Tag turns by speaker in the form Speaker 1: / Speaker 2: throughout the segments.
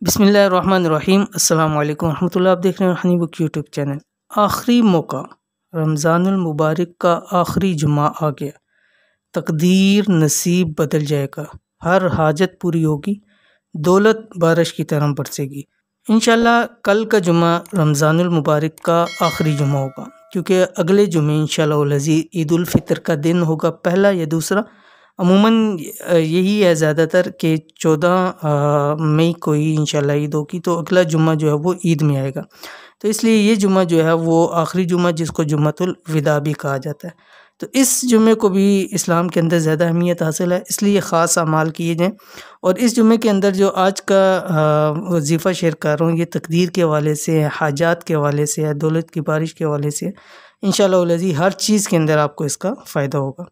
Speaker 1: بسم اللہ الرحمن الرحیم۔ السلام علیکم ورحمۃ اللہ۔ آپ دیکھ رہے ہیں ہنی بک یوٹیوب چینل۔ آخری موقع، رمضان المبارک کا آخری جمعہ آ گیا۔ تقدیر نصیب بدل جائے گا، ہر حاجت پوری ہوگی، دولت بارش کی طرح برسے گی انشاءاللہ۔ کل کا جمعہ رمضان المبارک کا آخری جمعہ ہوگا، کیونکہ اگلے جمعے انشاءاللہ العزیز عید الفطر کا دن ہوگا، پہلا یا دوسرا۔ عموماً یہی ہے زیادہ تر کہ 14 مئی کو ہی انشاءاللہ عید ہوگی، تو اگلا جمعہ جو ہے وہ عید میں آئے گا۔ تو اس لیے یہ جمعہ جو ہے وہ آخری جمعہ، جس کو جمعۃ الوداع بھی کہا جاتا ہے، تو اس جمعے کو بھی اسلام کے اندر زیادہ اہمیت حاصل ہے، اس لیے خاص اعمال کیے جائیں۔ اور اس جمعے کے اندر جو آج کا وظیفہ شیئر کر رہا ہوں، یہ تقدیر کے حوالے سے، حاجات کے حوالے سے ہے، دولت کی بارش کے حوالے سے انشاءاللہ العزیز ہر چیز کے اندر آپ کو اس کا فائدہ ہوگا۔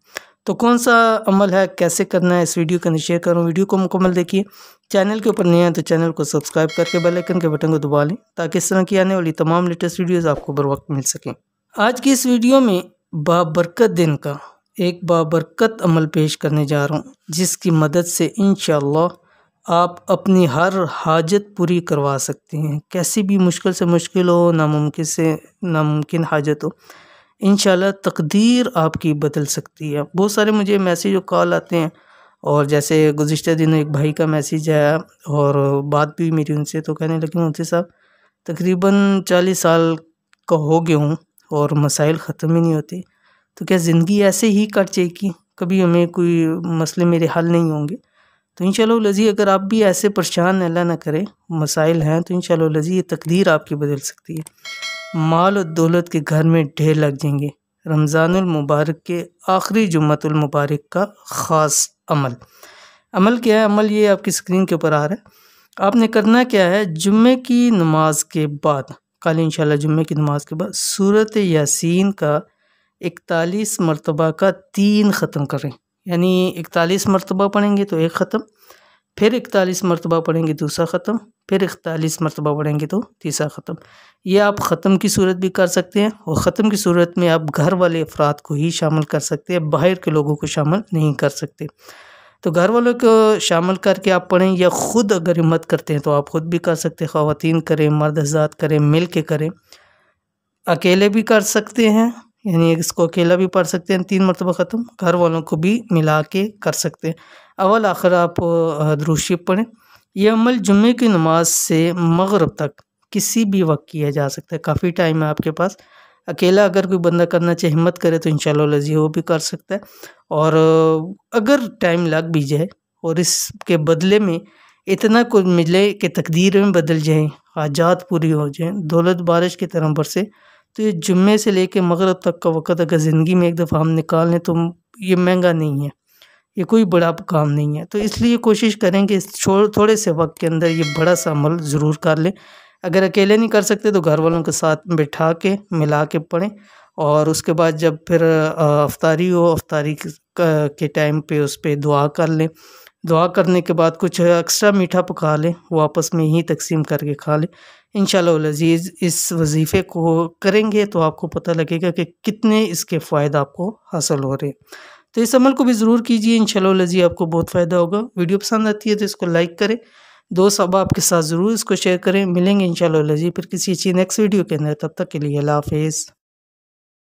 Speaker 1: تو کون سا عمل ہے، کیسے کرنا ہے، اس ویڈیو کے اندر شیئر کروں۔ ویڈیو کو مکمل دیکھیے۔ چینل کے اوپر نہیں ہیں تو چینل کو سبسکرائب کر کے بیل آئیکن کے بٹن کو دبا لیں، تاکہ اس طرح کی آنے والی تمام لیٹسٹ ویڈیوز آپ کو بر وقت مل سکیں۔ آج کی اس ویڈیو میں بابرکت دن کا ایک بابرکت عمل پیش کرنے جا رہا ہوں، جس کی مدد سے انشاءاللہ آپ اپنی ہر حاجت پوری کروا سکتے ہیں، کیسی بھی مشکل سے مشکل ہو، ناممکن سے ناممکن حاجت ہو، انشاءاللہ تقدیر آپ کی بدل سکتی ہے۔ بہت سارے مجھے میسیج و کال آتے ہیں، اور جیسے گزشتہ دنوں ایک بھائی کا میسیج آیا اور بات بھی میری ان سے، تو کہنے لگے مفتی صاحب تقریباً 40 سال کا ہو گئے ہوں اور مسائل ختم ہی نہیں ہوتے، تو کیا زندگی ایسے ہی کٹ جائے گی، کبھی ہمیں کوئی مسئلے میرے حل نہیں ہوں گے؟ تو انشاءاللہ العزیز اگر آپ بھی ایسے پریشان اللہ نہ کرے مسائل ہیں، تو انشاءاللہ العزیز یہ تقدیر آپ کی بدل سکتی ہے، مال و دولت کے گھر میں ڈھیر لگ جائیں گے۔ رمضان المبارک کے آخری جمعۃ المبارک کا خاص عمل کیا ہے؟ عمل یہ آپ کی اسکرین کے اوپر آ رہا ہے۔ آپ نے کرنا کیا ہے، جمعے کی نماز کے بعد، کل انشاءاللہ جمعے کی نماز کے بعد سورۃ یاسین کا 41 مرتبہ کا 3 ختم کریں، یعنی 41 مرتبہ پڑھیں گے تو ایک ختم، پھر 41 مرتبہ پڑھیں گے دوسرا ختم، پھر 41 مرتبہ پڑھیں گے تو تیسرا ختم۔ یہ آپ ختم کی صورت بھی کر سکتے ہیں، اور ختم کی صورت میں آپ گھر والے افراد کو ہی شامل کر سکتے ہیں، باہر کے لوگوں کو شامل نہیں کر سکتے۔ تو گھر والوں کو شامل کر کے آپ پڑھیں، یا خود اگر ہمت کرتے ہیں تو آپ خود بھی کر سکتے ہیں، خواتین کریں، مرد حضرات کریں، مل کے کریں، اکیلے بھی کر سکتے ہیں، یعنی اس کو اکیلا بھی پڑھ سکتے ہیں 3 مرتبہ ختم، گھر والوں کو بھی ملا کے کر سکتے ہیں۔ اول آخر آپ درود شریف پڑھیں۔ یہ عمل جمعے کی نماز سے مغرب تک کسی بھی وقت کیا جا سکتا ہے، کافی ٹائم ہے آپ کے پاس۔ اکیلا اگر کوئی بندہ کرنا چاہے، ہمت کرے، تو انشاءاللہ العزیز وہ بھی کر سکتا ہے، اور اگر ٹائم لگ بھی جائے اور اس کے بدلے میں اتنا کچھ ملے کہ تقدیر میں بدل جائیں، حاجات پوری ہو جائیں، دولت بارش کی طرح برسے، تو یہ جمعے سے لے کے مغرب تک کا وقت اگر زندگی میں ایک دفعہ ہم نکال لیں تو یہ مہنگا نہیں ہے، یہ کوئی بڑا کام نہیں ہے۔ تو اس لیے کوشش کریں کہ تھوڑے سے وقت کے اندر یہ بڑا سا عمل ضرور کر لیں۔ اگر اکیلے نہیں کر سکتے تو گھر والوں کے ساتھ بٹھا کے ملا کے پڑھیں، اور اس کے بعد جب پھر افطاری ہو، افطاری کے ٹائم پہ اس پہ دعا کر لیں۔ دعا کرنے کے بعد کچھ ایکسٹرا میٹھا پکا لیں، وہ آپس میں ہی تقسیم کر کے کھا لیں۔ انشاءاللہ العزیز اس وظیفے کو کریں گے تو آپ کو پتہ لگے گا کہ کتنے اس کے فوائد آپ کو حاصل ہو رہے ہیں۔ تو اس عمل کو بھی ضرور کیجیے، انشاءاللہ العزیز آپ کو بہت فائدہ ہوگا۔ ویڈیو پسند آتی ہے تو اس کو لائک کریں، دوست احباب کے ساتھ ضرور اس کو شیئر کریں۔ ملیں گے انشاءاللہ العزیز پھر کسی اچھی نیکسٹ ویڈیو کے اندر، تب تک کے لیے اللہ حافظ۔